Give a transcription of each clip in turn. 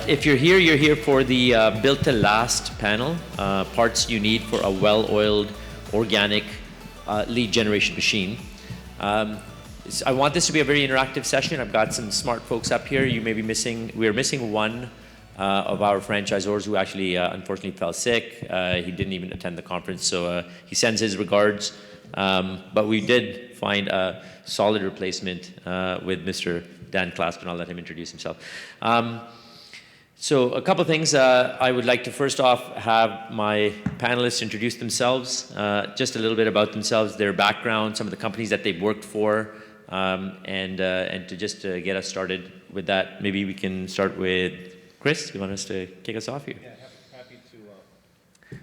if you're here for the Built to Last panel, parts you need for a well-oiled, organic lead generation machine. I want this to be a very interactive session. I've got some smart folks up here. You may be missing, we're missing one of our franchisors who actually unfortunately fell sick. He didn't even attend the conference, so he sends his regards. But we did find a solid replacement with Mr. Dan Claspin. I'll let him introduce himself. So a couple of things. I would like to first off have my panelists introduce themselves, just a little bit about themselves, their background, some of the companies that they've worked for, and to just get us started with that, maybe we can start with Chris. You want us to kick us off here? Yeah, happy to.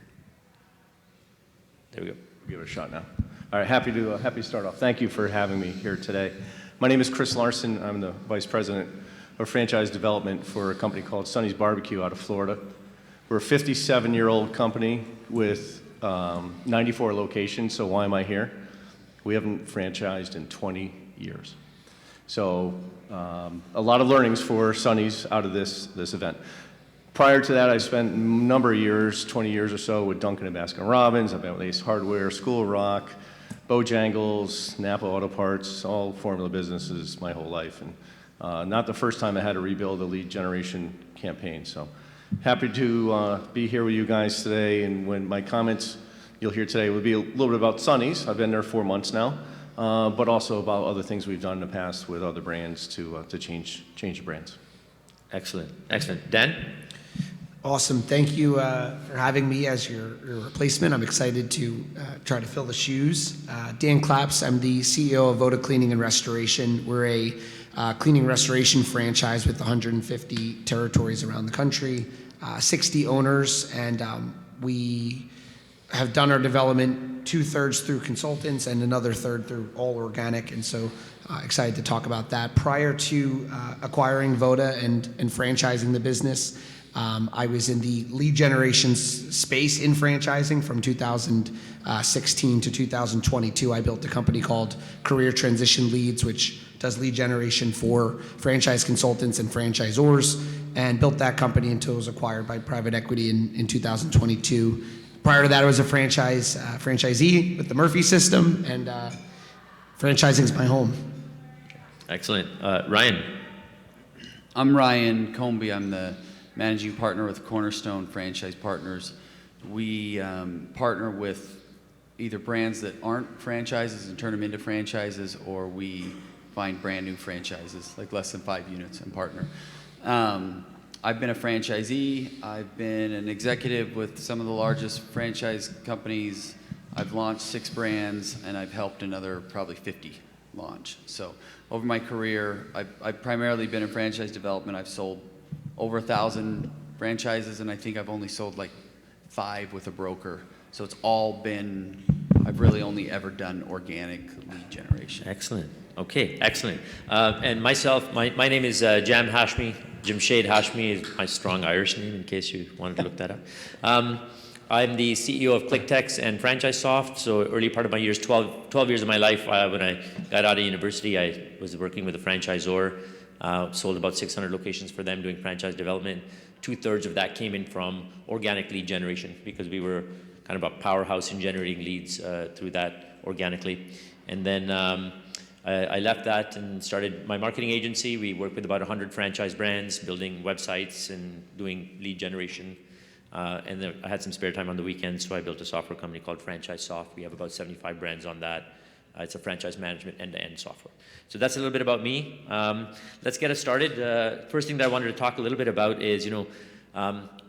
There we go. Give it a shot now. All right, happy to start off. Thank you for having me here today. My name is Chris Larson. I'm the Vice President of Franchise Development for a company called Sonny's Barbecue out of Florida. We're a 57-year-old company with 94 locations, so why am I here? We haven't franchised in 20 years. So a lot of learnings for Sonny's out of this event. Prior to that, I spent a number of years, 20 years or so, with Dunkin' and Baskin-Robbins. I've been with Ace Hardware, School of Rock, Bojangles, Napa Auto Parts, all formula businesses my whole life. And not the first time I had to rebuild a lead generation campaign. So happy to be here with you guys today. And when my comments you'll hear today will be a little bit about Sonny's. I've been there 4 months now, but also about other things we've done in the past with other brands to change the brands. Excellent, excellent. Dan? Awesome. Thank you for having me as your replacement. I'm excited to try to fill the shoes. Dan Claps, I'm the CEO of Voda Cleaning and Restoration. We're a cleaning restoration franchise with 150 territories around the country, 60 owners, and we have done our development 2/3 through consultants and another third through all organic, and so excited to talk about that. Prior to acquiring Voda and franchising the business, I was in the lead generation space in franchising from 2016 to 2022. I built a company called Career Transition Leads, which does lead generation for franchise consultants and franchisors, and built that company until it was acquired by private equity in 2022. Prior to that, I was a franchisee with the Murphy system, and franchising is my home. Excellent. Ryan? I'm Ryan Comby. I'm the managing partner with Cornerstone Franchise Partners. We partner with either brands that aren't franchises and turn them into franchises, or we find brand new franchises, like less than 5 units, and partner. I've been a franchisee. I've been an executive with some of the largest franchise companies. I've launched 6 brands, and I've helped another probably 50 launch. So over my career, I've primarily been in franchise development. I've sold over 1,000 franchises, and I think I've only sold like 5 with a broker. So it's all been, I've really only ever done organic lead generation. Excellent. Okay, excellent. And myself, my name is Jam Hashmi. Jamshed Hashmi is my strong Irish name, in case you wanted to look that up. I'm the CEO of ClickTex and FranchiseSoft. So early part of my years, 12 years of my life, when I got out of university, I was working with a franchisor. Sold about 600 locations for them doing franchise development. 2/3 of that came in from organic lead generation, because we were kind of a powerhouse in generating leads through that organically. And then I left that and started my marketing agency. We work with about 100 franchise brands, building websites and doing lead generation. And then I had some spare time on the weekends, so I built a software company called FranchiseSoft. We have about 75 brands on that. It's a franchise management end-to-end software. So that's a little bit about me. Let's get us started. First thing that I wanted to talk a little bit about is,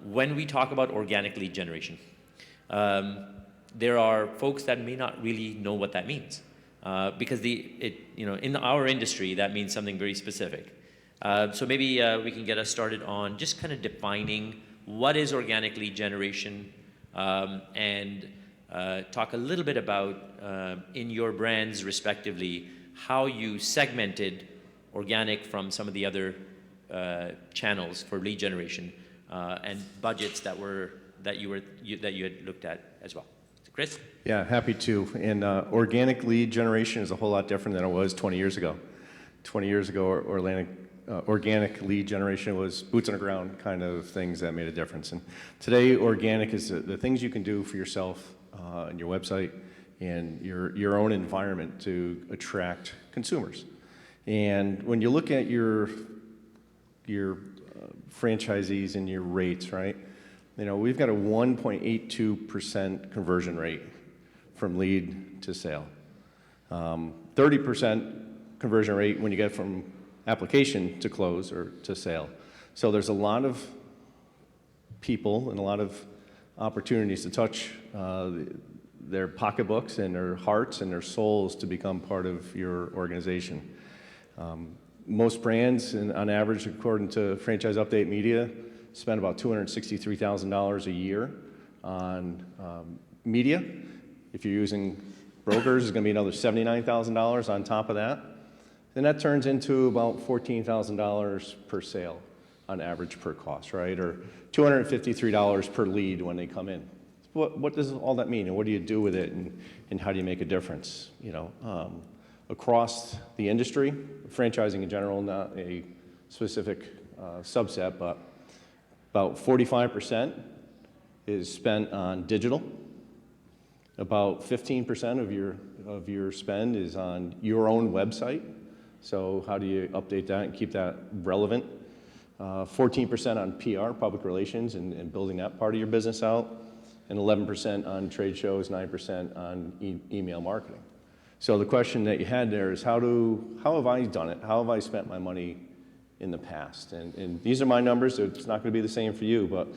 when we talk about organic lead generation, there are folks that may not really know what that means. Because in our industry, that means something very specific. So maybe we can get us started on just kind of defining what is organic lead generation, and talk a little bit about, in your brands respectively, how you segmented organic from some of the other channels for lead generation, and budgets that you had looked at as well. So Chris? Yeah, happy to. And organic lead generation is a whole lot different than it was 20 years ago. 20 years ago, organic lead generation was boots on the ground kind of things that made a difference. And today, organic is the things you can do for yourself and your website and your own environment to attract consumers. And when you look at your franchisees and your rates, right? You know, we've got a 1.82% conversion rate from lead to sale. 30% conversion rate when you get from application to close or to sale. So there's a lot of people and a lot of opportunities to touch their pocketbooks and their hearts and their souls to become part of your organization. Most brands, on average, according to Franchise Update Media, spend about $263,000 a year on media. If you're using brokers, it's going to be another $79,000 on top of that. Then that turns into about $14,000 per sale on average per cost, right? Or $253 per lead when they come in. What does all that mean, and what do you do with it, and how do you make a difference? You know, across the industry, franchising in general, not a specific subset, but about 45% is spent on digital. About 15% of your spend is on your own website. So how do you update that and keep that relevant? 14% on PR, public relations, and building that part of your business out. And 11% on trade shows, 9% on email marketing. So the question that you had there is how have I done it? How have I spent my money in the past? And these are my numbers. So it's not going to be the same for you, but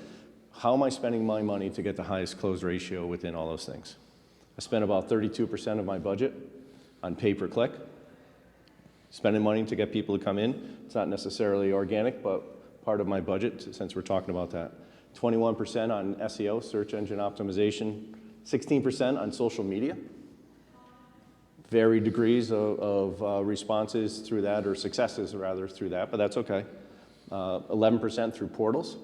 how am I spending my money to get the highest close ratio within all those things? I spent about 32% of my budget on pay-per-click, spending money to get people to come in. It's not necessarily organic, but part of my budget, since we're talking about that. 21% on SEO, search engine optimization, 16% on social media. Varied degrees of responses through that, or successes rather through that, but that's okay. 11% through portals.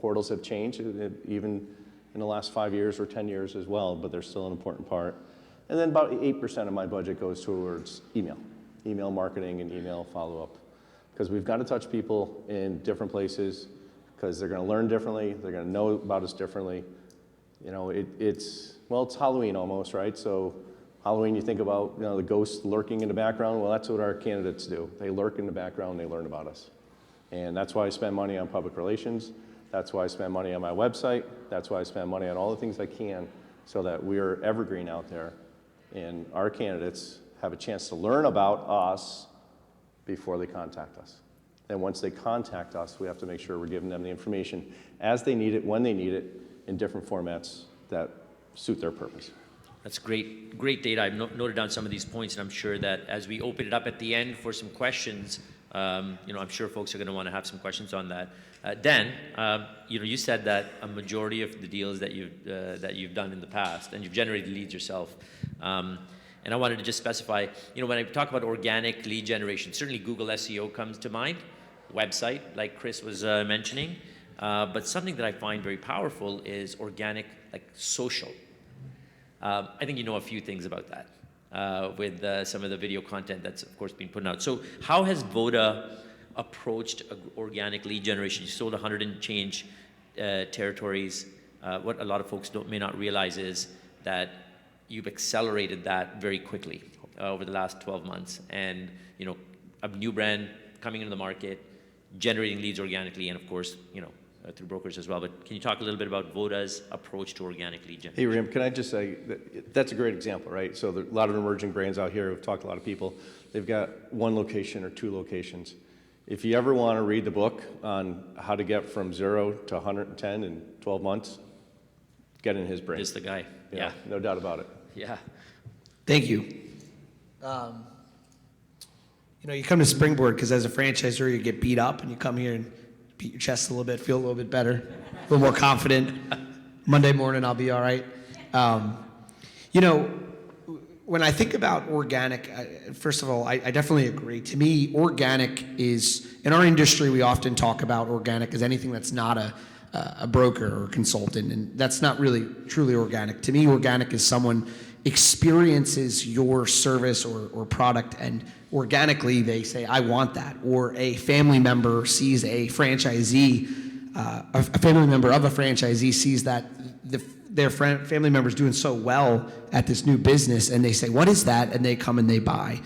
Portals have changed even in the last 5 years or 10 years as well, but they're still an important part. And then about 8% of my budget goes towards email marketing and email follow-up. Because we've got to touch people in different places, because they're going to learn differently, they're going to know about us differently. You know, it's Halloween almost, right? So Halloween, you think about, you know, the ghosts lurking in the background. Well, that's what our candidates do. They lurk in the background, they learn about us. And that's why I spend money on public relations. That's why I spend money on my website. That's why I spend money on all the things I can so that we're evergreen out there. And our candidates have a chance to learn about us before they contact us. And once they contact us, we have to make sure we're giving them the information as they need it, when they need it, in different formats that suit their purpose. That's great data. I've noted down some of these points, and I'm sure that as we open it up at the end for some questions, you know, I'm sure folks are going to want to have some questions on that. Dan, you know, you said that a majority of the deals that you've done in the past, and you've generated leads yourself. And I wanted to just specify, you know, when I talk about organic lead generation, certainly Google SEO comes to mind, website, like Chris was mentioning. But something that I find very powerful is organic, like social. I think you know a few things about that with some of the video content that's, of course, been put out. So how has Voda approached organic lead generation? You sold 100 and change territories. What a lot of folks may not realize is that you've accelerated that very quickly over the last 12 months. And, you know, a new brand coming into the market, generating leads organically, and of course, you know, through brokers as well. But can you talk a little bit about Voda's approach to organic lead generation? Hey, Ram, can I just say that's a great example, right? So there are a lot of emerging brands out here. We've talked to a lot of people. They've got one location or two locations. If you ever want to read the book on how to get from 0 to 110 in 12 months, get in his brain. Just the guy. You know, Yeah. no doubt about it. Yeah. Thank you. You know, you come to Springboard because as a franchisor, you get beat up, and you come here and beat your chest a little bit, feel a little bit better, a little more confident. Monday morning, I'll be all right. You know, when I think about organic, first of all, I definitely agree. To me, organic is, in our industry, we often talk about organic as anything that's not a broker or consultant, and that's not really truly organic. To me, organic is someone experiences your service or product, and organically they say, I want that. Or a family member sees a franchisee, a family member of a franchisee sees that their family member's doing so well at this new business, and they say, what is that? And they come and they buy.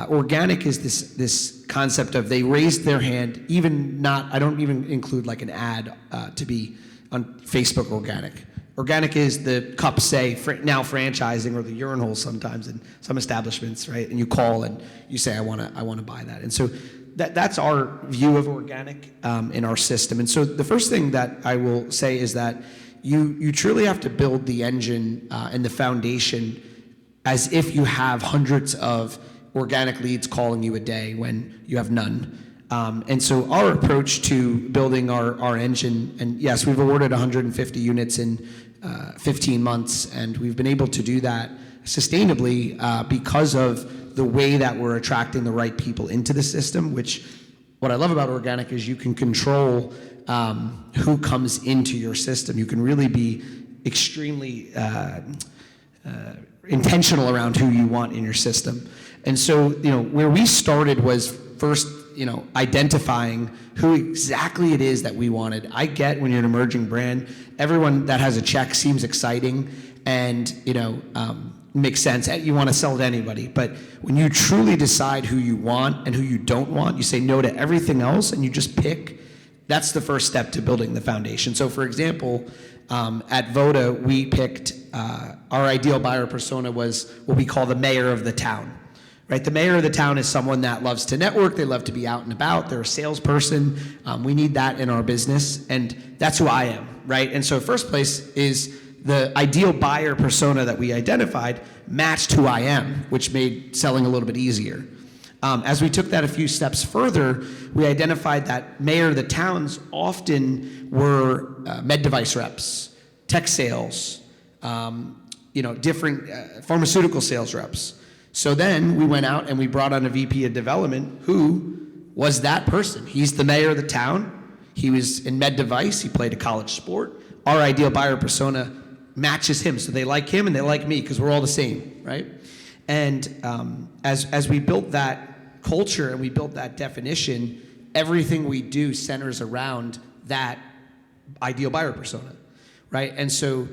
Organic is this concept of they raised their hand, I don't even include like an ad to be on Facebook organic. Organic is the cups say now franchising, or the urinals sometimes in some establishments, right? And you call and you say, I want to buy that. And so that's our view of organic in our system. And so the first thing that I will say is that you truly have to build the engine and the foundation as if you have hundreds of organic leads calling you a day when you have none. And so our approach to building our engine, and yes, we've awarded 150 units in 15 months, and we've been able to do that sustainably because of the way that we're attracting the right people into the system, which what I love about organic is you can control who comes into your system. You can really be extremely intentional around who you want in your system. And so, where we started was first, identifying who exactly it is that we wanted. I get when you're an emerging brand, everyone that has a check seems exciting and, makes sense. You want to sell to anybody. But when you truly decide who you want and who you don't want, you say no to everything else and you just pick, that's the first step to building the foundation. So for example, at Voda, we picked, our ideal buyer persona was what we call the mayor of the town. Right, the mayor of the town is someone that loves to network, they love to be out and about, they're a salesperson. We need that in our business, and that's who I am, right? And so first place is the ideal buyer persona that we identified matched who I am, which made selling a little bit easier. As we took that a few steps further, we identified that mayor of the towns often were med device reps, tech sales, different pharmaceutical sales reps. So then we went out and we brought on a VP of development who was that person. He's the mayor of the town. He was in med device. He played a college sport. Our ideal buyer persona matches him. So they like him and they like me because we're all the same, right? And as we built that culture and we built that definition, everything we do centers around that ideal buyer persona, right? And so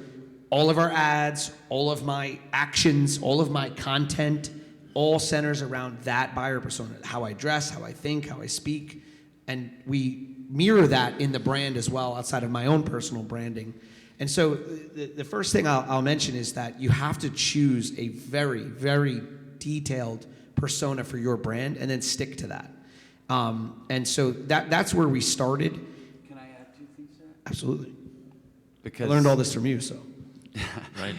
all of our ads, all of my actions, all of my content, all centers around that buyer persona, how I dress, how I think, how I speak, and we mirror that in the brand as well outside of my own personal branding. And so the first thing I'll mention is that you have to choose a very, very detailed persona for your brand and then stick to that. And so that's where we started. Can I add two things to that? Absolutely. Because I learned all this from you, so. Right.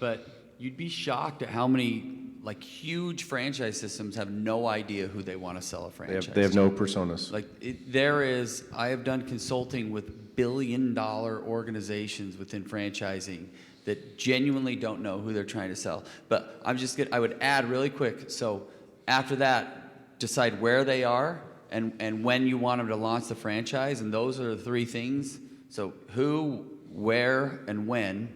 But you'd be shocked at how many huge franchise systems have no idea who they want to sell a franchise. They have no personas. I have done consulting with billion-dollar organizations within franchising that genuinely don't know who they're trying to sell. But I would add really quick. So after that, decide where they are and when you want them to launch the franchise, and those are the three things. So who, where, and when,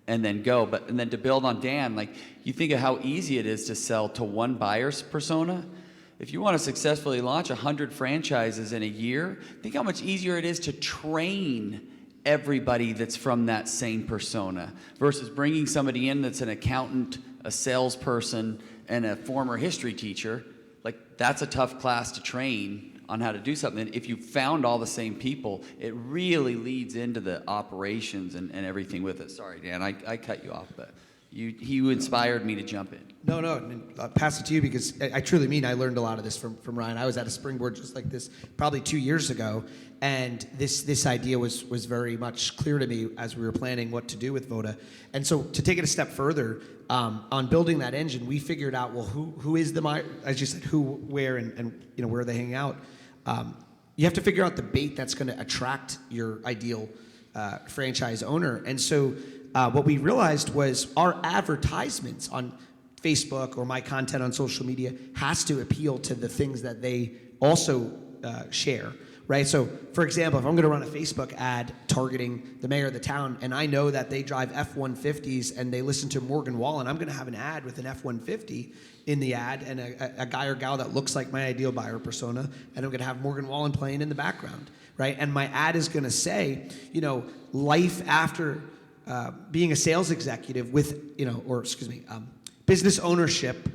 and then go. And then to build on Dan, you think of how easy it is to sell to one buyer's persona. If you want to successfully launch 100 franchises in a year, think how much easier it is to train everybody that's from that same persona versus bringing somebody in that's an accountant, a salesperson, and a former history teacher. That's a tough class to train on how to do something. If you found all the same people, it really leads into the operations and everything with it. Sorry, Dan, I cut you off, but you inspired me to jump in. No, I'll pass it to you because I truly mean I learned a lot of this from Ryan. I was at a springboard just like this probably 2 years ago, and this idea was very much clear to me as we were planning what to do with Voda. And so to take it a step further, on building that engine, we figured out, well, who is as you said, who, where, and where are they hanging out? You have to figure out the bait that's going to attract your ideal franchise owner. And so what we realized was our advertisements on Facebook or my content on social media has to appeal to the things that they also share, right? So, for example, if I'm going to run a Facebook ad targeting the mayor of the town, and I know that they drive F-150s and they listen to Morgan Wallen, I'm going to have an ad with an F-150 in the ad and a guy or gal that looks like my ideal buyer persona, and I'm going to have Morgan Wallen playing in the background, right? And my ad is going to say, you know, life after being a sales executive with, you know, or excuse me, business ownership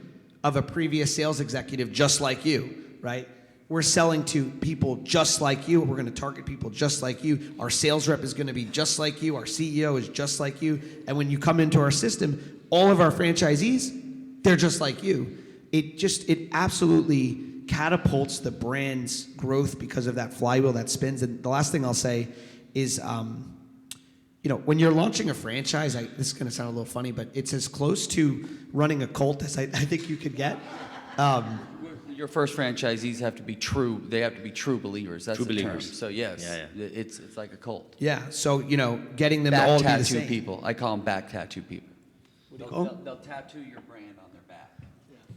of a previous sales executive just like you, right? We're selling to people just like you. We're going to target people just like you. Our sales rep is going to be just like you. Our CEO is just like you. And when you come into our system, all of our franchisees, they're just like you. It absolutely catapults the brand's growth because of that flywheel that spins. And the last thing I'll say is, you know, when you're launching a franchise, this is going to sound a little funny, but it's as close to running a cult as I think you could get. Your first franchisees have to be true. They have to be true believers. That's True the term. believers. So yes, Yeah, yeah. it's like a cult. Yeah, so, you know, getting them to Back all to be the tattoo same. people. I call them back tattoo people. call 'em? They'll tattoo your brand on their back.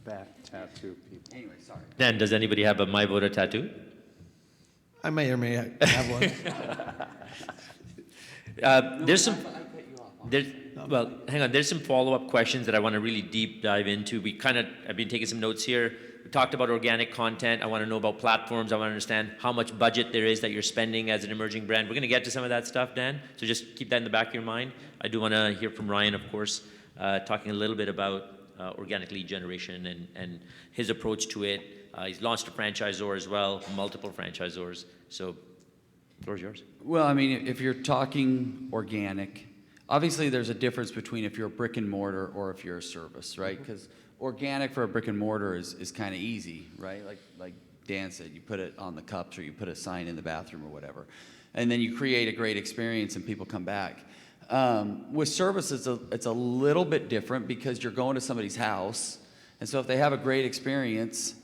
Back tattoo people. Anyway, sorry. Dan, does anybody have a My Voter tattoo? I may or may have one. There's some. Well, hang on. There's some follow-up questions that I want to really deep dive into. I've been taking some notes here. We talked about organic content. I want to know about platforms. I want to understand how much budget there is that you're spending as an emerging brand. We're going to get to some of that stuff, Dan. So just keep that in the back of your mind. I do want to hear from Ryan, of course, talking a little bit about organic lead generation and his approach to it. He's launched a franchisor as well, multiple franchisors. So, the floor is yours. Well, I mean, if you're talking organic, obviously there's a difference between if you're a brick and mortar or if you're a service, right? Because organic for a brick and mortar is kind of easy, right? Like Dan said, you put it on the cups or you put a sign in the bathroom or whatever. And then you create a great experience and people come back. With services, it's a little bit different because you're going to somebody's house. And so if they have a great experience,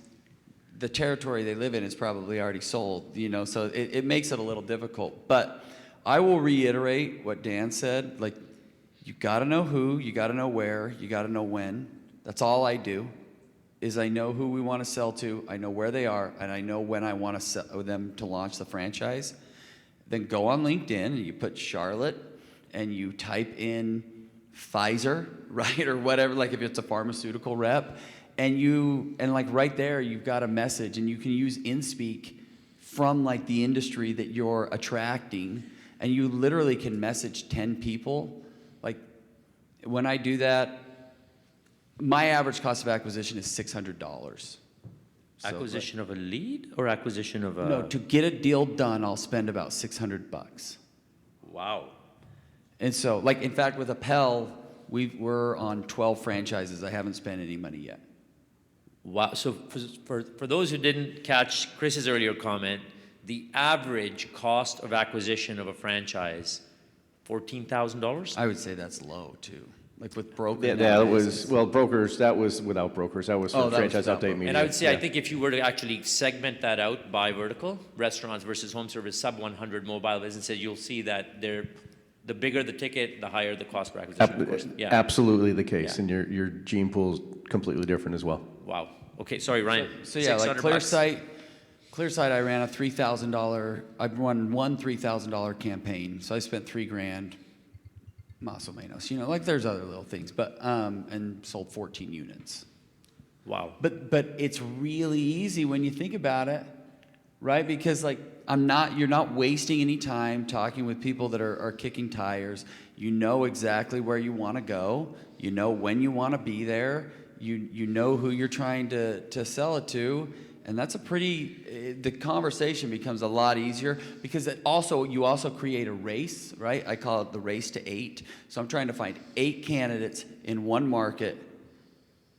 the territory they live in is probably already sold, you know, so it makes it a little difficult. But I will reiterate what Dan said, like, you gotta know who, you gotta know where, you gotta know when. That's all I do, is I know who we wanna sell to, I know where they are, and I know when I want them to launch the franchise. Then go on LinkedIn and you put Charlotte and you type in Pfizer, right, or whatever, like if it's a pharmaceutical rep, and like right there you've got a message, and you can use InSpeak from like the industry that you're attracting, and you literally can message 10 people. Like when I do that, my average cost of acquisition is $600. So, Acquisition of a lead or acquisition of a... no, to get a deal done, I'll spend about $600. Wow. And so, like, in fact, with Appel, we're on 12 franchises. I haven't spent any money yet. Wow. So for those who didn't catch Chris's earlier comment, the average cost of acquisition of a franchise, $14,000? I would say that's low, too. Like with brokers. Yeah, that was, well, brokers, that was without brokers. That was Oh, for that was franchise without update brokers. media. And I would say, I Yeah. think if you were to actually segment that out by vertical, restaurants versus home service, sub 100 mobile businesses, you'll see that the bigger the ticket, the higher the cost per acquisition, of course. Yeah. Absolutely the case, Yeah. and your gene pool is completely different as well. Wow. Okay, sorry, Ryan. So yeah, like $600. Clearsight, I ran a $3,000, I run one $3,000 campaign. So I spent $3,000, más o menos, you know, like there's other little things, but, and sold 14 units. Wow. But it's really easy when you think about it, right? Because like you're not wasting any time talking with people that are kicking tires. You know exactly where you want to go. You know when you want to be there. You know who you're trying to sell it to. And that's the conversation becomes a lot easier because you also create a race, right? I call it the race to 8. So I'm trying to find 8 candidates in one market.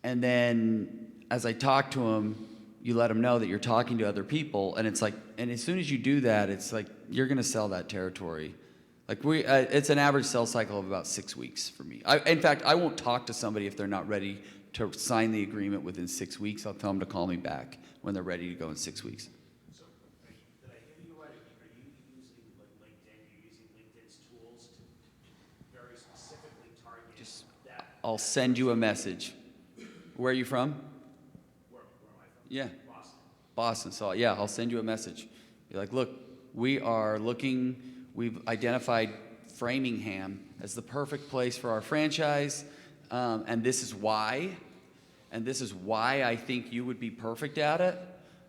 And then as I talk to them, you let them know that you're talking to other people. And it's like, and as soon as you do that, it's like, you're going to sell that territory. Like it's an average sales cycle of about 6 weeks for me. In fact, I won't talk to somebody if they're not ready to sign the agreement within 6 weeks. I'll tell them to call me back when they're ready to go in 6 weeks. So, did I hear you right? Are you using like LinkedIn? You're using LinkedIn's tools to very specifically target that? I'll send you a message. Where are you from? Where am I from? Yeah. Boston. Boston. So yeah, I'll send you a message. You're like, look, we've identified Framingham as the perfect place for our franchise, and this is why. And this is why I think you would be perfect at it.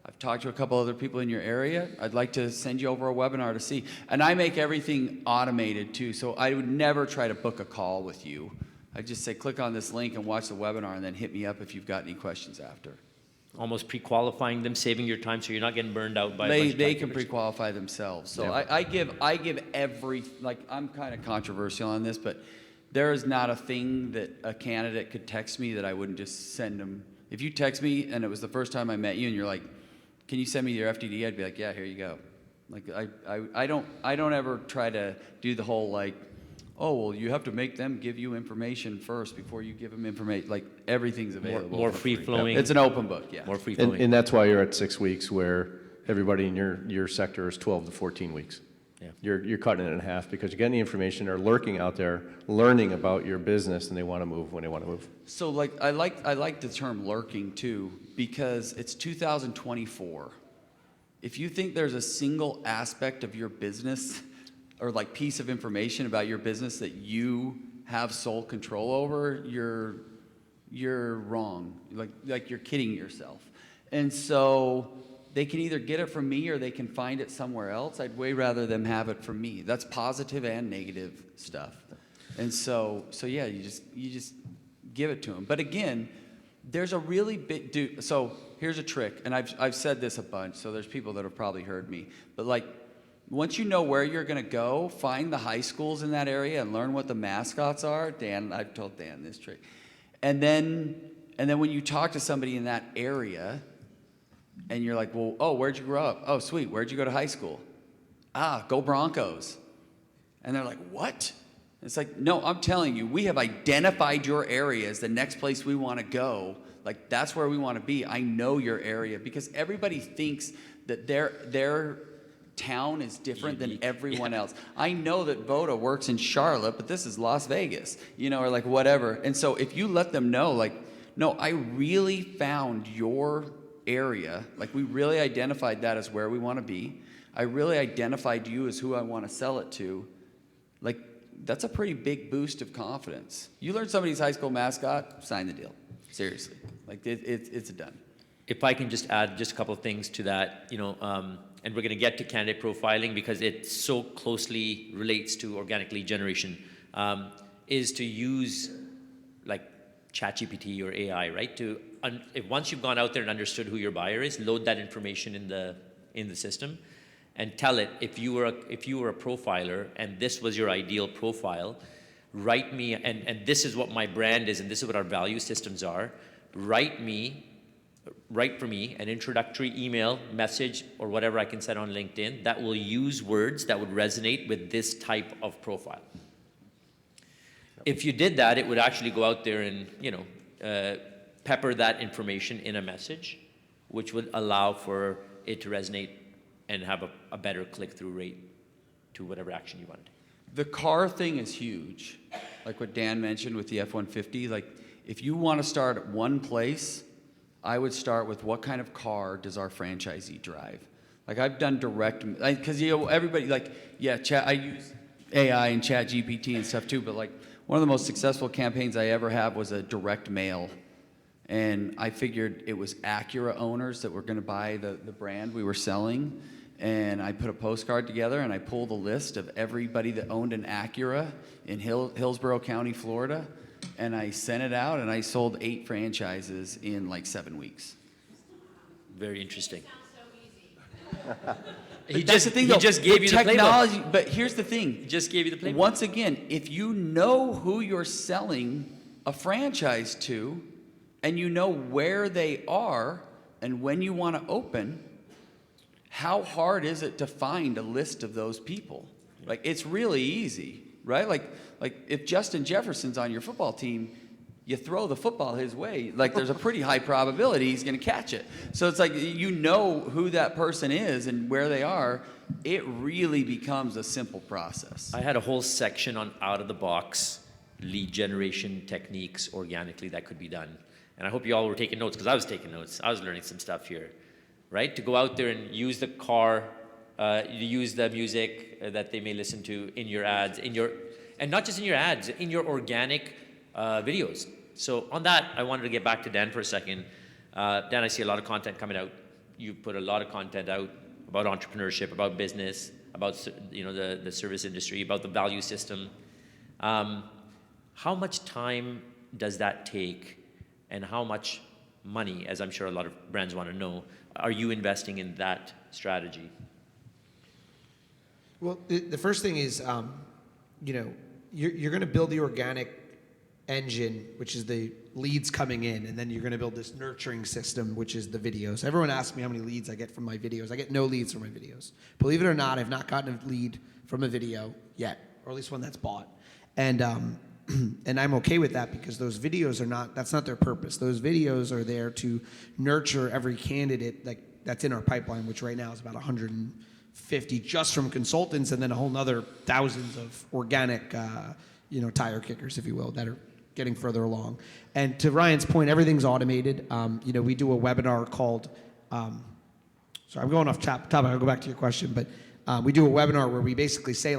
I've talked to a couple other people in your area. I'd like to send you over a webinar to see. And I make everything automated too, so I would never try to book a call with you. I just say, click on this link and watch the webinar, and then hit me up if you've got any questions after. Almost pre-qualifying them, saving your time so you're not getting burned out by a bunch of They time can killers. pre-qualify themselves. So Yeah. I give every, like, I'm kind of controversial on this, but there is not a thing that a candidate could text me that I wouldn't just send them. If you text me and it was the first time I met you and you're like, can you send me your FDD? I'd be like, yeah, here you go. Like, I don't ever try to do the whole, like, oh, well, you have to make them give you information first before you give them information. Like, everything's available. More for free. free-flowing. It's an open book, yeah. More free-flowing. And that's why you're at 6 weeks, where everybody in your sector is 12 to 14 weeks. Yeah. You're cutting it in half because you're getting the information. They're lurking out there, learning about your business, and they want to move when they want to move. So, like, I like the term lurking too, because it's 2024. If you think there's a single aspect of your business or like piece of information about your business that you have sole control over, you're wrong. Like you're kidding yourself. And so they can either get it from me or they can find it somewhere else. I'd way rather them have it from me. That's positive and negative stuff. And so yeah, you just give it to them. But again, there's a really big so here's a trick, and I've said this a bunch, so there's people that have probably heard me. But like, once you know where you're going to go, find the high schools in that area and learn what the mascots are. I've told Dan this trick. And then when you talk to somebody in that area, and you're like, well, oh, where'd you grow up? Oh, sweet. Where'd you go to high school? Ah, go Broncos. And they're like, what? It's like, no, I'm telling you, we have identified your area as the next place we want to go. Like, that's where we want to be. I know your area, because everybody thinks that their town is different than everyone else. I know that Voda works in Charlotte, but this is Las Vegas, or like whatever. And so if you let them know, like, no, I really found your area, like we really identified that as where we want to be. I really identified you as who I want to sell it to. Like, that's a pretty big boost of confidence. You learn somebody's high school mascot, sign the deal. Seriously. Like, it's done. If I can just add just a couple of things to that, and we're going to get to candidate profiling because it so closely relates to organic lead generation, is to use like ChatGPT or AI, right? If once you've gone out there and understood who your buyer is, load that information in the system, and tell it, if you were a profiler and this was your ideal profile, write me, and this is what my brand is and this is what our value systems are. Write for me an introductory email, message, or whatever I can send on LinkedIn that will use words that would resonate with this type of profile. If you did that, it would actually go out there and, pepper that information in a message, which would allow for it to resonate and have a better click-through rate to whatever action you wanted. The car thing is huge. Like what Dan mentioned with the F-150, like if you want to start at one place, I would start with what kind of car does our franchisee drive? Like I've done direct, because everybody I use AI and ChatGPT and stuff too, but like one of the most successful campaigns I ever had was a direct mail. And I figured it was Acura owners that were going to buy the brand we were selling. And I put a postcard together and I pulled a list of everybody that owned an Acura in Hillsborough County, Florida. And I sent it out and I sold 8 franchises in like 7 weeks. Very interesting. He just gave you the technology. But here's the thing. He just gave you the playbook. Once again, if you know who you're selling a franchise to, and you know where they are and when you want to open, how hard is it to find a list of those people? Like, it's really easy, right? Like if Justin Jefferson's on your football team, you throw the football his way, like there's a pretty high probability he's going to catch it. So it's like, you know who that person is and where they are. It really becomes a simple process. I had a whole section on out-of-the-box lead generation techniques organically that could be done. And I hope you all were taking notes, because I was taking notes. I was learning some stuff here, right? To go out there and use the car you use the music that they may listen to in your ads, and not just in your ads, in your organic videos. So on that, I wanted to get back to Dan for a second. Dan, I see a lot of content coming out. You put a lot of content out about entrepreneurship, about business, about the service industry, about the value system. How much time does that take, and how much money, as I'm sure a lot of brands want to know, are you investing in that strategy? Well, the first thing is, you're going to build the organic engine, which is the leads coming in, and then you're going to build this nurturing system, which is the videos. Everyone asks me how many leads I get from my videos. I get no leads from my videos. Believe it or not, I've not gotten a lead from a video yet, or at least one that's bought. And and I'm okay with that, because those videos that's not their purpose. Those videos are there to nurture every candidate that's in our pipeline, which right now is about 150 just from consultants, and then a whole nother thousands of organic, tire kickers, if you will, that are getting further along. And to Ryan's point, everything's automated. We do a webinar called, sorry, I'm going off topic, I'll go back to your question, but we do a webinar where we basically say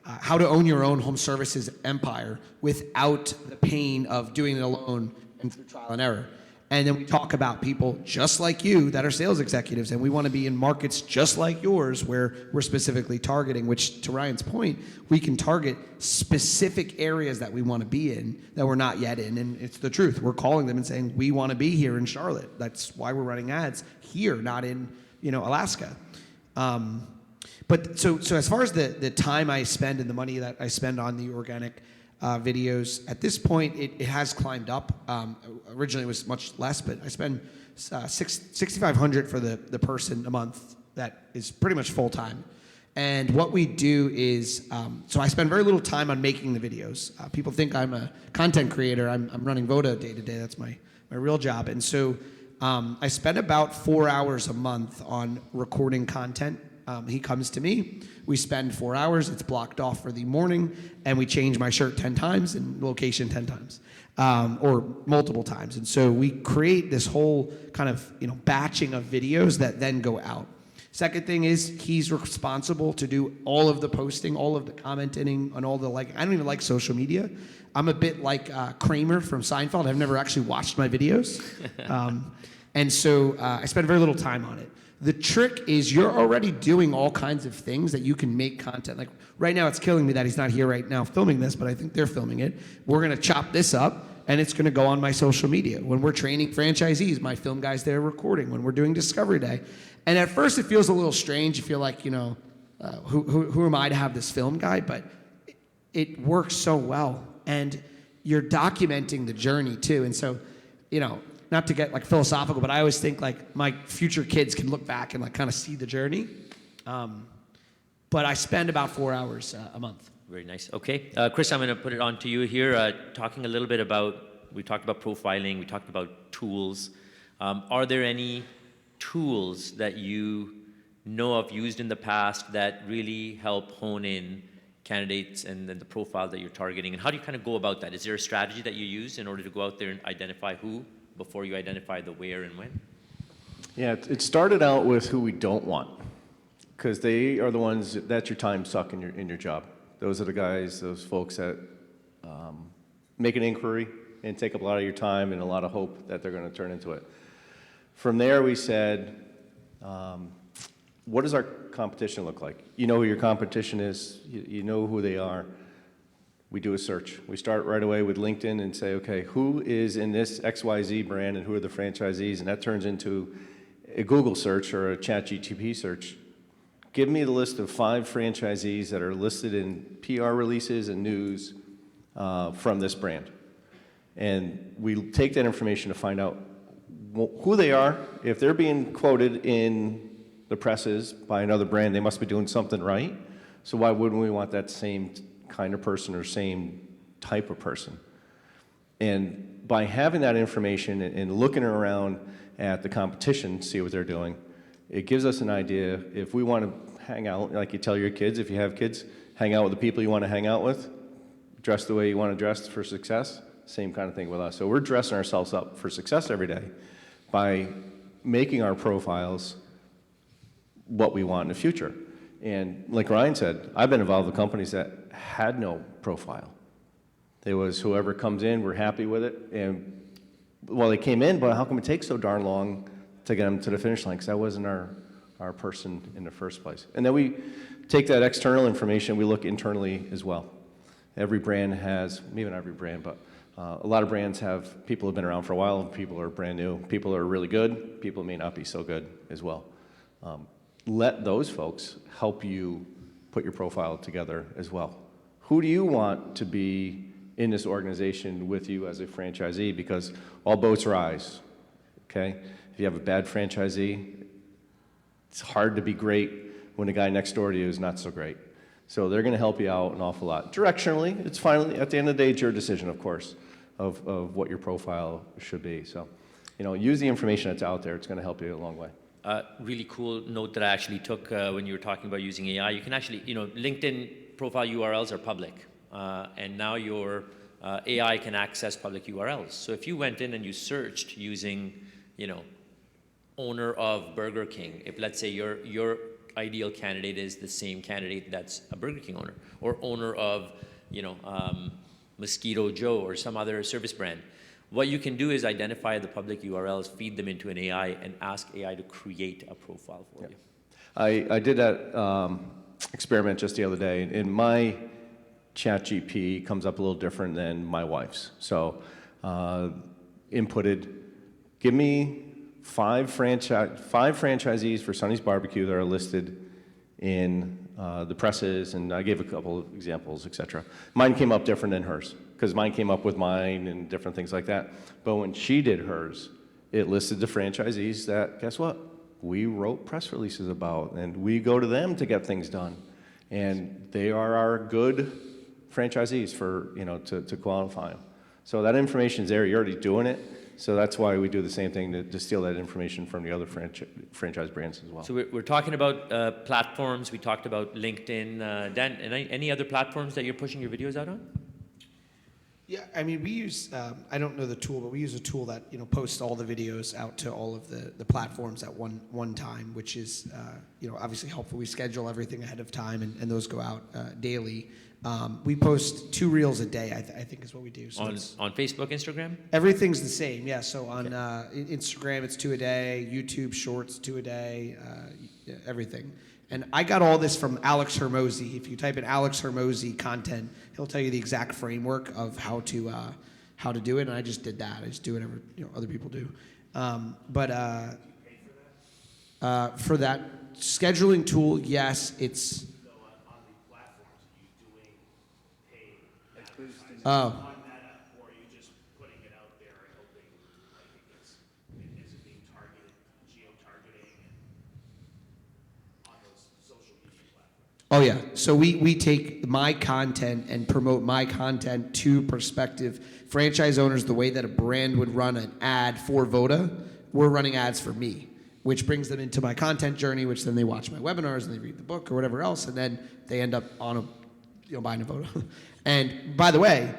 how to own your own home services empire without the pain of doing it alone and through trial and error. And then we talk about people just like you that are sales executives, and we want to be in markets just like yours where we're specifically targeting, which, to Ryan's point, we can target specific areas that we want to be in that we're not yet in. And it's the truth. We're calling them and saying, we want to be here in Charlotte. That's why we're running ads here, not in, Alaska. But so as far as the time I spend and the money that I spend on the organic videos, at this point it has climbed up. Originally it was much less, but I spend $6,500 for the person a month that is pretty much full time. And what we do is, so I spend very little time on making the videos. People think I'm a content creator. I'm running Voda day to day. That's my real job. And so I spend about 4 hours a month on recording content. He comes to me, we spend 4 hours, it's blocked off for the morning, and we change my shirt 10 times and location 10 times, or multiple times. And so we create this whole kind of, batching of videos that then go out. Second thing is, he's responsible to do all of the posting, all of the commenting, and all the I don't even like social media. I'm a bit like Kramer from Seinfeld. I've never actually watched my videos. And so I spend very little time on it. The trick is you're already doing all kinds of things that you can make content. Like right now, it's killing me that he's not here right now filming this, but I think they're filming it. We're going to chop this up, and it's going to go on my social media. When we're training franchisees, my film guy's there recording. When we're doing Discovery Day. And at first, it feels a little strange. You feel like, who am I to have this film guy? But it works so well. And you're documenting the journey, too. And so, not to get philosophical, but I always think my future kids can look back and kind of see the journey. But I spend about 4 hours a month. Very nice. Okay. Chris, I'm going to put it on to you here, talking a little bit we talked about profiling, we talked about tools. Are there any tools that you know of, used in the past, that really help hone in candidates and then the profile that you're targeting? And how do you kind of go about that? Is there a strategy that you use in order to go out there and identify who before you identify the where and when? Yeah, it started out with who we don't want, because they are the ones that's your time suck in your job. Those are the guys, those folks that make an inquiry and take up a lot of your time and a lot of hope that they're going to turn into it. From there, we said, what does our competition look like? You know who your competition is. You know who they are. We do a search. We start right away with LinkedIn and say, okay, who is in this XYZ brand and who are the franchisees? And that turns into a Google search or a ChatGPT search. Give me the list of 5 franchisees that are listed in PR releases and news from this brand. And we take that information to find out who they are. If they're being quoted in the presses by another brand, they must be doing something right. So why wouldn't we want that same kind of person or same type of person? And by having that information and looking around at the competition, see what they're doing, it gives us an idea. If we want to hang out, like you tell your kids, if you have kids, hang out with the people you want to hang out with, dress the way you want to dress for success, same kind of thing with us. So we're dressing ourselves up for success every day by making our profiles what we want in the future. And like Ryan said, I've been involved with companies that had no profile. It was whoever comes in, we're happy with it. And well, they came in, but how come it takes so darn long to get them to the finish line? Because that wasn't our person in the first place. And then we take that external information, we look internally as well. Every brand has, maybe not every brand, but a lot of brands have people who have been around for a while, and people are brand new. People are really good, people may not be so good as well. Let those folks help you put your profile together as well. Who do you want to be in this organization with you as a franchisee? Because all boats rise, okay? If you have a bad franchisee, it's hard to be great when the guy next door to you is not so great. So they're gonna help you out an awful lot. Directionally, it's finally, at the end of the day, it's your decision, of course, of what your profile should be. So, use the information that's out there. It's gonna help you a long way. Really cool note that I actually took when you were talking about using AI. You can actually, LinkedIn profile URLs are public, and now your AI can access public URLs. So if you went in and you searched using, owner of Burger King, if let's say your ideal candidate is the same candidate that's a Burger King owner, or owner of, Mosquito Joe or some other service brand, what you can do is identify the public URLs, feed them into an AI, and ask AI to create a profile for you. I did that experiment just the other day, and my ChatGPT comes up a little different than my wife's. So, inputted, give me five franchisees for Sonny's Barbecue that are listed in the presses, and I gave a couple of examples, etc. Mine came up different than hers, because mine came up with mine and different things like that. But when she did hers, it listed the franchisees that, guess what? We wrote press releases about, and we go to them to get things done. And they are our good franchisees for, to qualify them. So that information's there, you're already doing it. So that's why we do the same thing to steal that information from the other franchise brands as well. So we're talking about platforms. We talked about LinkedIn. Dan, any other platforms that you're pushing your videos out on? Yeah, I mean, we use, I don't know the tool, but we use a tool that, posts all the videos out to all of the platforms at one time, which is, obviously helpful. We schedule everything ahead of time, and those go out daily. We post 2 reels a day, I think is what we do. So On Facebook, Instagram? everything's the same, yeah. So on Instagram, it's 2 a day. YouTube Shorts, 2 a day. Everything. And I got all this from Alex Hermosi. If you type in Alex Hermosi content, he'll tell you the exact framework of how to do it. And I just did that. I just do whatever other people do. For that scheduling tool, yes, it's. So on the platforms, are you doing paid advertising Oh. on Meta, or are you just putting it out there and hoping, is it being targeted, geo-targeting, and on those social media platforms? Oh yeah. So we take my content and promote my content to prospective franchise owners the way that a brand would run an ad for Voda. We're running ads for me, which brings them into my content journey, which then they watch my webinars and they read the book or whatever else, and then they end up on buying a Voda. And by the way,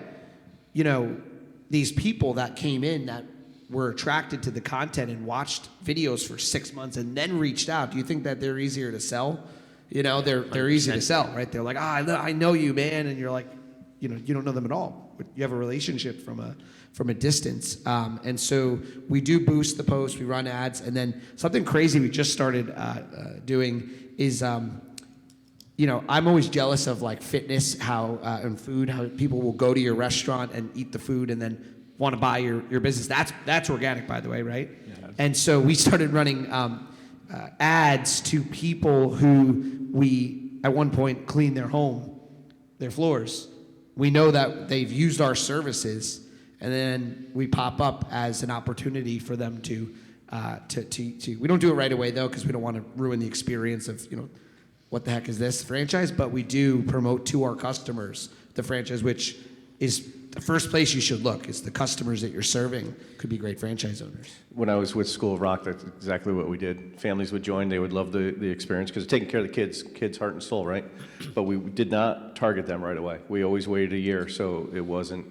these people that came in that were attracted to the content and watched videos for 6 months and then reached out, do you think that they're easier to sell? They're easy to sell, right? They're like, I know you, man, and you're like, you don't know them at all. You have a relationship from a distance, and so we do boost the post. We run ads, and then something crazy we just started doing is, I'm always jealous of like fitness, and food, how people will go to your restaurant and eat the food and then want to buy your business. That's organic, by the way, right? Yeah. And so we started running ads to people who we at one point cleaned their home, their floors. We know that they've used our services, and then we pop up as an opportunity for them to we don't do it right away though, because we don't want to ruin the experience of what the heck is this franchise, but we do promote to our customers the franchise, which is the first place you should look. Is the customers that you're serving could be great franchise owners. When I was with School of Rock, that's exactly what we did. Families would join, they would love the experience, because taking care of the kids' heart and soul, right? But we did not target them right away. We always waited a year, so it wasn't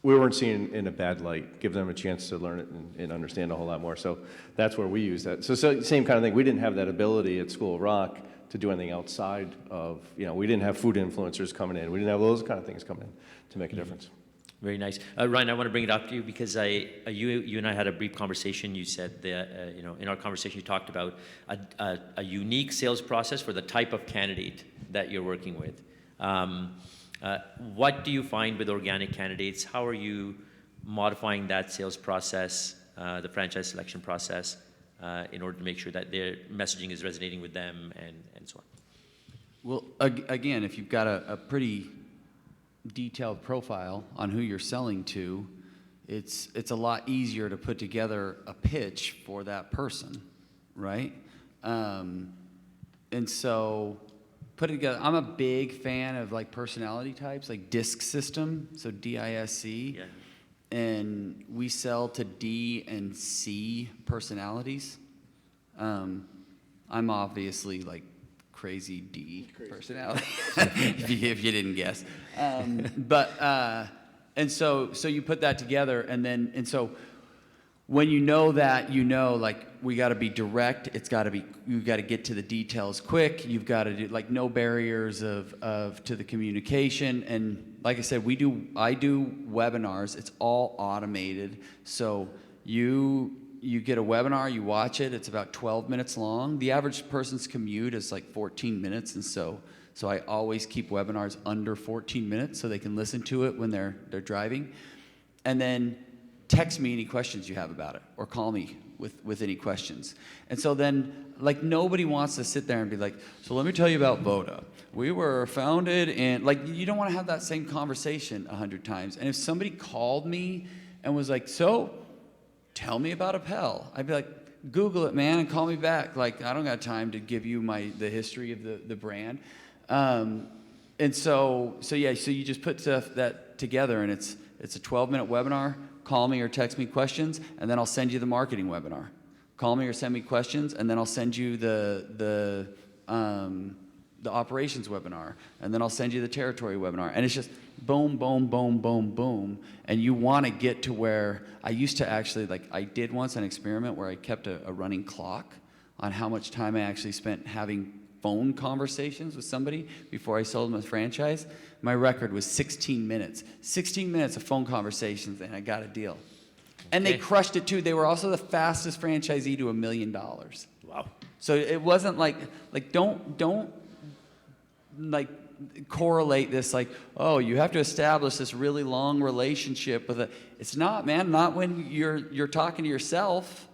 we weren't seen in a bad light, give them a chance to learn it and understand a whole lot more. So that's where we use that. So same kind of thing. We didn't have that ability at School of Rock to do anything outside of, we didn't have food influencers coming in. We didn't have those kind of things coming in to make a difference. Very nice. Ryan, I want to bring it up to you because you and I had a brief conversation. You said that, in our conversation, you talked about a unique sales process for the type of candidate that you're working with. What do you find with organic candidates? How are you modifying that sales process, the franchise selection process, in order to make sure that their messaging is resonating with them and so on? Well, again, if you've got a pretty detailed profile on who you're selling to, it's a lot easier to put together a pitch for that person, right? And so put it together. I'm a big fan of like personality types, like DISC system, so DISC. Yeah. And we sell to D and C personalities. I'm obviously like crazy D personality, if you didn't guess. And so you put that together, and so when you know that, like, we got to be direct. You got to get to the details quick. You've got to do like no barriers to the communication. And like I said, I do webinars. It's all automated. So you get a webinar, you watch it. It's about 12 minutes long. The average person's commute is like 14 minutes, and so I always keep webinars under 14 minutes so they can listen to it when they're driving. And then text me any questions you have about it, or call me with any questions. And so then, like, nobody wants to sit there and be like, so let me tell you about Voda. We were founded in, like, you don't want to have that same conversation 100 times. And if somebody called me and was like, so tell me about Appel, I'd be like, Google it, man, and call me back. Like, I don't got time to give you the history of the brand. And so you just put that together, and it's a 12-minute webinar. Call me or text me questions, and then I'll send you the marketing webinar. Call me or send me questions, and then I'll send you the operations webinar, and then I'll send you the territory webinar. And it's just boom, boom, boom, boom, boom. And you want to get to where I used to actually, like, I did once an experiment where I kept a running clock on how much time I actually spent having phone conversations with somebody before I sold them a franchise. My record was 16 minutes. 16 minutes of phone conversations, and I got a deal. And they crushed it too. They were also the fastest franchisee to $1 million. Wow. So it wasn't like don't like correlate this like, oh, you have to establish this really long relationship with it's not, man, not when you're talking to yourself.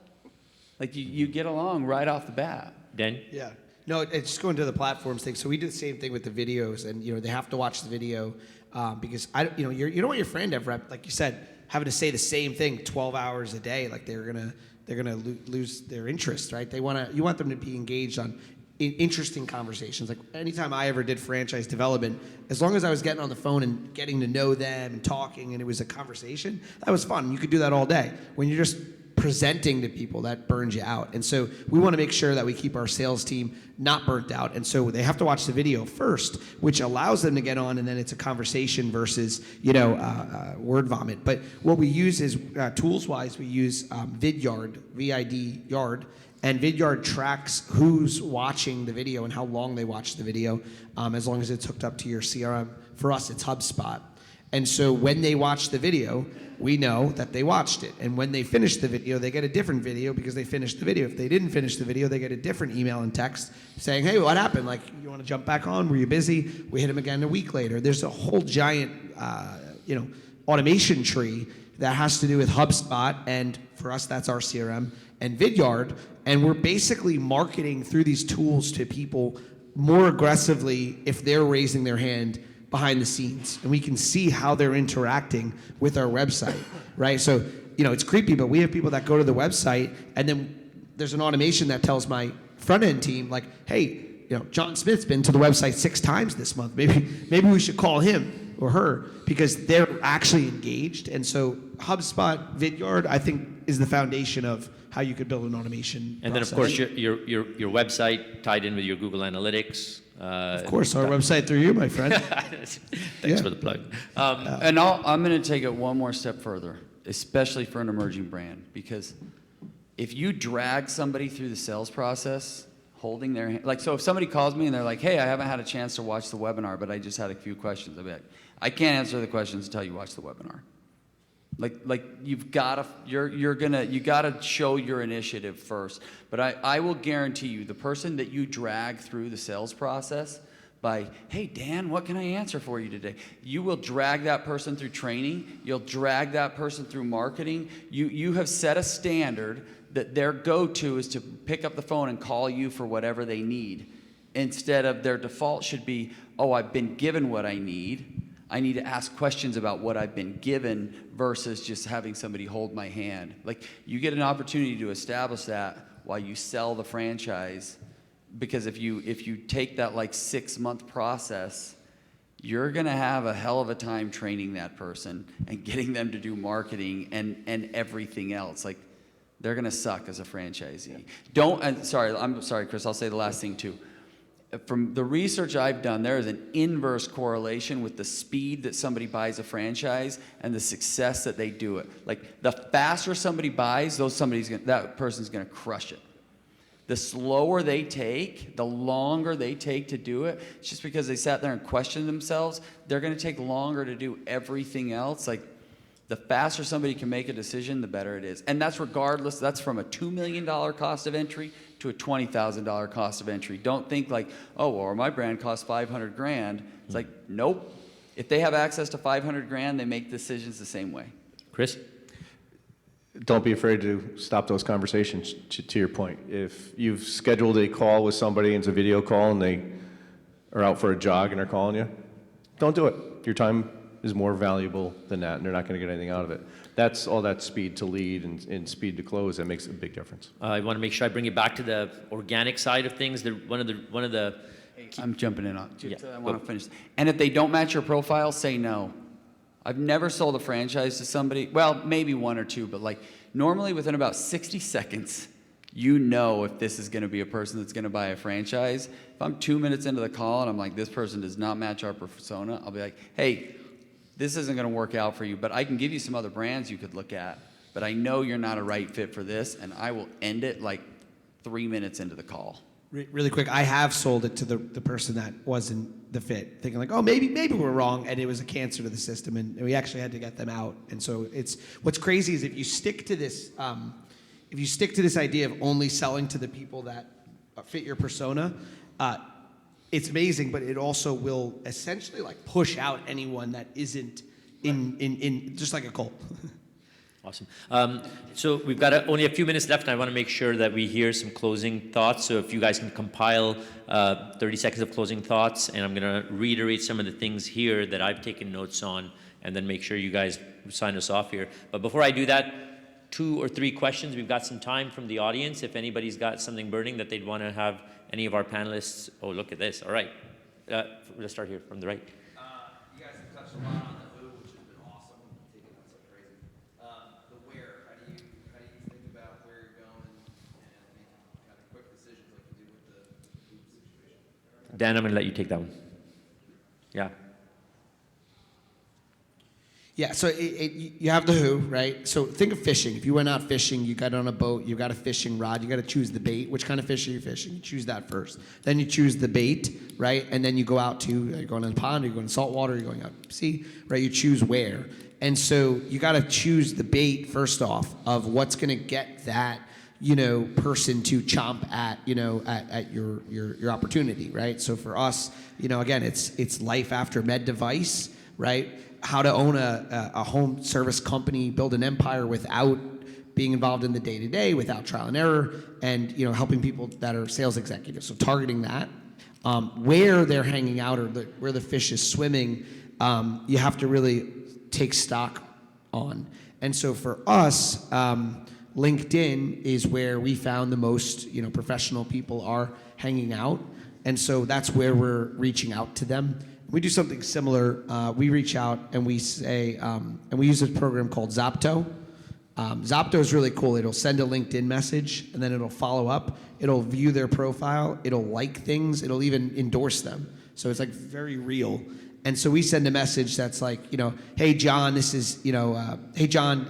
Like you get along right off the bat. Dan? Yeah. No, it's just going to the platforms thing. So we do the same thing with the videos, and they have to watch the video because you don't want your friend ever, like you said, having to say the same thing 12 hours a day. Like they're gonna lose their interest, right? You want them to be engaged on interesting conversations. Like anytime I ever did franchise development, as long as I was getting on the phone and getting to know them and talking, and it was a conversation, that was fun. You could do that all day. When you're just presenting to people, that burns you out. And so we want to make sure that we keep our sales team not burnt out. And so they have to watch the video first, which allows them to get on, and then it's a conversation versus, word vomit. But what we use is, tools-wise, we use Vidyard, V-I-D Yard, and Vidyard tracks who's watching the video and how long they watch the video, as long as it's hooked up to your CRM. For us, it's HubSpot. And so when they watch the video, we know that they watched it. And when they finish the video, they get a different video because they finished the video. If they didn't finish the video, they get a different email and text saying, hey, what happened? Like, you want to jump back on? Were you busy? We hit them again a week later. There's a whole giant, automation tree that has to do with HubSpot. And for us, that's our CRM and Vidyard. And we're basically marketing through these tools to people more aggressively if they're raising their hand behind the scenes, and we can see how they're interacting with our website, right? So, it's creepy, but we have people that go to the website, and then there's an automation that tells my front-end team, like, hey, John Smith's been to the website 6 times this month. Maybe we should call him. or her because they're actually engaged. And so HubSpot Vidyard, I think, is the foundation of how you could build an autation And then, of process. course, your website tied in with your Google Analytics. Of course, our website through you, my friend. Thanks Yeah. for the plug. And I'm going to take it one more step further, especially for an emerging brand, because if you drag somebody through the sales process, holding their hand, like, so if somebody calls me and they're like, hey, I haven't had a chance to watch the webinar, but I just had a few questions, I'll be like, I can't answer the questions until you watch the webinar. Like you've got to, you got to show your initiative first. But I will guarantee you, the person that you drag through the sales process by, hey, Dan, what can I answer for you today? You will drag that person through training. You'll drag that person through marketing. You have set a standard that their go-to is to pick up the phone and call you for whatever they need. Instead of their default should be, oh, I've been given what I need. I need to ask questions about what I've been given versus just having somebody hold my hand. Like, you get an opportunity to establish that while you sell the franchise, because if you take that like 6-month process, you're gonna have a hell of a time training that person and getting them to do marketing and everything else. Like, they're gonna suck as a franchisee. I'm sorry, Chris, I'll say the last thing too. From the research I've done, there is an inverse correlation with the speed that somebody buys a franchise and the success that they do it. Like, the faster somebody buys, that person's gonna crush it. The slower they take, the longer they take to do it, it's just because they sat there and questioned themselves, they're gonna take longer to do everything else. Like, the faster somebody can make a decision, the better it is. And that's regardless, that's from a $2 million cost of entry to a $20,000 cost of entry. Don't think like, oh, well, my brand costs 500 grand. It's like, nope. If they have access to 500 grand, they make decisions the same way. Chris? Don't be afraid to stop those conversations, to your point. If you've scheduled a call with somebody and it's a video call and they are out for a jog and they're calling you, don't do it. Your time is more valuable than that, and they're not going to get anything out of it. That's all that speed to lead and speed to close that makes a big difference. I want to make sure I bring it back to the organic side of things. One of the I'm jumping in on. Yeah, I want to finish. And if they don't match your profile, say no. I've never sold a franchise to somebody, well, maybe one or two, but like normally within about 60 seconds, you know if this is going to be a person that's going to buy a franchise. If I'm 2 minutes into the call and I'm like, this person does not match our persona, I'll be like, hey, this isn't going to work out for you, but I can give you some other brands you could look at, but I know you're not a right fit for this, and I will end it like 3 minutes into the call. Really quick, I have sold it to the person that wasn't the fit, thinking like, oh, maybe we're wrong, and it was a cancer to the system, and we actually had to get them out. And so what's crazy is if you stick to this idea of only selling to the people that fit your persona, it's amazing, but it also will essentially like push out anyone that isn't in just like a cult. Awesome. So we've got only a few minutes left, and I want to make sure that we hear some closing thoughts. So if you guys can compile 30 seconds of closing thoughts, and I'm going to reiterate some of the things here that I've taken notes on, and then make sure you guys sign us off here. But before I do that, 2 or 3 questions. We've got some time from the audience. If anybody's got something burning that they'd want to have any of our panelists. Oh, look at this. All right. Let's start here from the right. You guys have touched a lot on the who, which has been awesome. Taking that so crazy. The where. How do you think about where you're going and making kind of quick decisions like you do with the food situation? Dan, I'm going to let you take that one. Yeah. Yeah, so you have the who, right? So think of fishing. If you went out fishing, you got on a boat, you got a fishing rod, you got to choose the bait. Which kind of fish are you fishing? You choose that first. Then you choose the bait, right? And then you go out to, you're going in the pond, you're going to salt water, you're going out to sea, right? You choose where. And so you got to choose the bait first off of what's going to get that, person to chomp at, at your opportunity, right? So for us, again, it's life after med device, right? How to own a home service company, build an empire without being involved in the day-to-day, without trial and error, and helping people that are sales executives. So targeting that, where they're hanging out or where the fish is swimming, you have to really take stock on. And so for us, LinkedIn is where we found the most professional people are hanging out, and so that's where we're reaching out to them. We do something similar. We reach out and we say, and we use this program called Zapto. Zapto is really cool. It'll send a LinkedIn message and then it'll follow up. It'll view their profile. It'll like things. It'll even endorse them. So it's like very real. And so we send a message that's like, hey, John, this is, hey, John,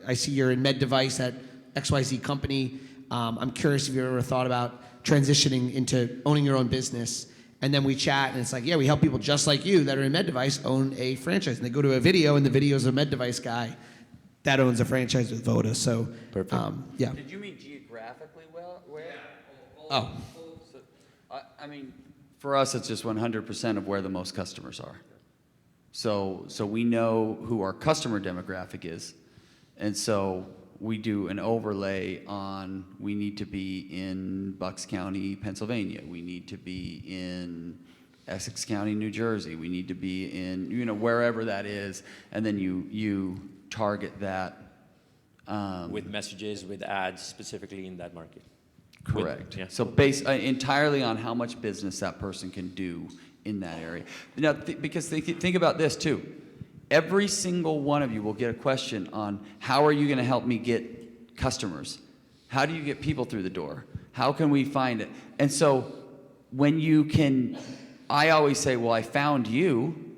I see you're in med device at XYZ company. I'm curious if you've ever thought about transitioning into owning your own business. And then we chat, and it's like, yeah, we help people just like you that are in med device own a franchise. And they go to a video, and the video is a med device guy that owns a franchise with Voda. So, Perfect. Yeah. Did you mean geographically well? Where? Oh. So, I mean, for us, it's just 100% of where the most customers are. So we know who our customer demographic is, and so we do an overlay on, we need to be in Bucks County, Pennsylvania. We need to be in Essex County, New Jersey. We need to be in, wherever that is. And then you target that. With messages, with ads specifically in that market. Correct. Yeah. So based entirely on how much business that person can do in that area. Now, because think about this too. Every single one of you will get a question on how are you going to help me get customers? How do you get people through the door? How can we find it? And so when you can, I always say, well, I found you,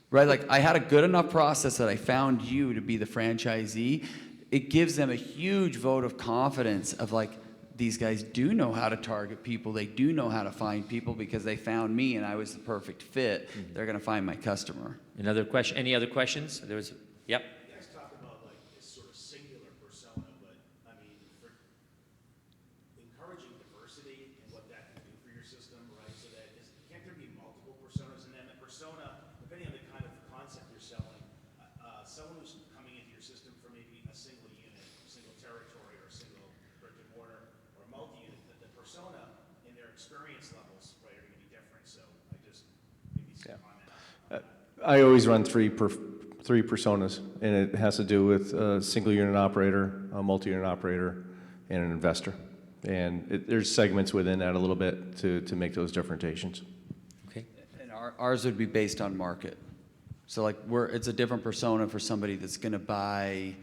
right? Like I had a good enough process that I found you to be the franchisee. It gives them a huge vote of confidence of like, these guys do know how to target people. They do know how to find people because they found me and I was the perfect fit. They're going to find my customer. Another question? Any other questions? There was, yep. You guys talk about like this sort of singular persona, but I mean, for encouraging diversity and what that can do for your system, right? So that can't there be multiple personas, and then the persona, depending on the kind of concept you're selling, someone who's coming into your system for maybe a single unit, a single territory, or a single brick and mortar, or multi-unit, the persona and their experience levels, right, are going to be different. So I just maybe some comment on that. I always run three personas, and it has to do with a single unit operator, a multi-unit operator, and an investor. And there's segments within that a little bit to make those differentiations. Okay. And ours would be based on market. So like it's a different persona for somebody that's going to buy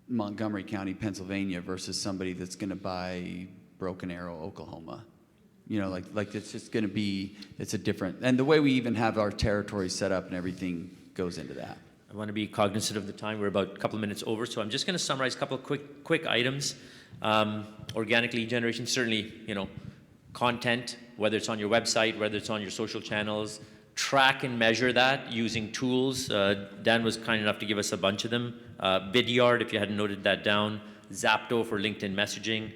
Montgomery County, Pennsylvania versus somebody that's going to buy Broken Arrow, Oklahoma. Like it's just going to be, it's a different, and the way we even have our territory set up and everything goes into that. I want to be cognizant of the time. We're about a couple of minutes over, so I'm just going to summarize a couple of quick items. Organic lead generation, certainly, content, whether it's on your website, whether it's on your social channels, track and measure that using tools. Dan was kind enough to give us a bunch of them. Vidyard, if you hadn't noted that down. Zapto for LinkedIn messaging.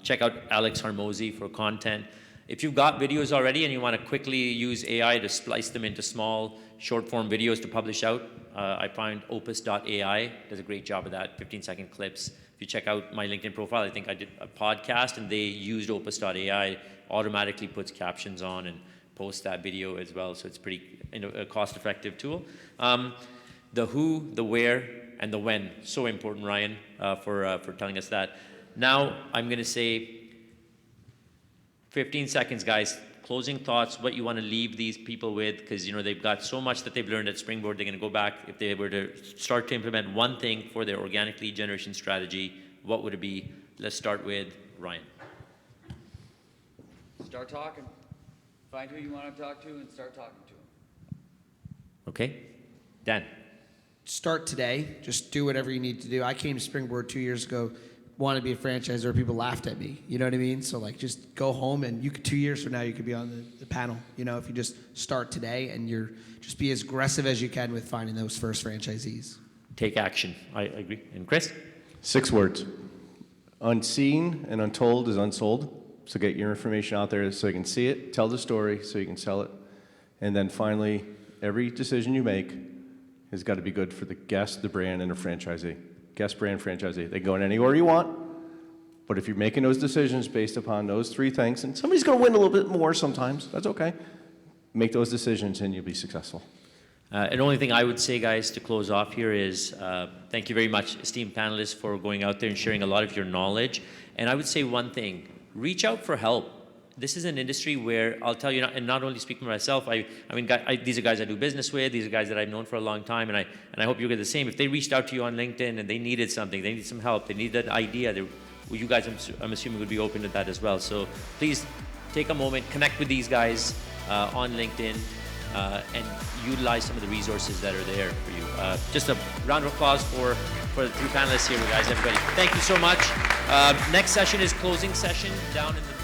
Check out Alex Harmozy for content. If you've got videos already and you want to quickly use AI to splice them into small, short-form videos to publish out, I find Opus.ai does a great job of that, 15-second clips. If you check out my LinkedIn profile, I think I did a podcast, and they used Opus.ai, automatically puts captions on and posts that video as well, so it's pretty a cost-effective tool. The who, the where, and the when, so important, Ryan, for telling us that. Now, I'm going to say 15 seconds, guys. Closing thoughts, what you want to leave these people with, because they've got so much that they've learned at Springboard. They're going to go back. If they were to start to implement one thing for their organic lead generation strategy, what would it be? Let's start with Ryan. Start talking. Find who you want to talk to and start talking to them. Okay. Dan. Start today. Just do whatever you need to do. I came to Springboard 2 years ago, wanted to be a franchisor. People laughed at me. You know what I mean? So like, just go home, and 2 years from now, you could be on the panel. If you just start today and you're just be as aggressive as you can with finding those first franchisees. Take action. I agree. And Chris? 6 words. Unseen and untold is unsold. So get your information out there so you can see it, tell the story so you can sell it. And then finally, every decision you make has got to be good for the guest, the brand, and the franchisee. Guest, brand, franchisee. They go in any order you want, but if you're making those decisions based upon those 3 things, and somebody's going to win a little bit more sometimes, that's okay. Make those decisions and you'll be successful. And the only thing I would say, guys, to close off here is thank you very much, esteemed panelists, for going out there and sharing a lot of your knowledge. And I would say one thing, reach out for help. this is an industry where I'll tell you, and not only speaking for myself, I mean, these are guys I do business with, these are guys that I've known for a long time, and I hope you get the same. If they reached out to you on LinkedIn and they needed something, they need some help, they need that idea, you guys, I'm assuming, would be open to that as well. So please take a moment, connect with these guys on LinkedIn, and utilize some of the resources that are there for you. Just a round of applause for the three panelists here, guys, everybody. Thank you so much. Next session is closing session down in the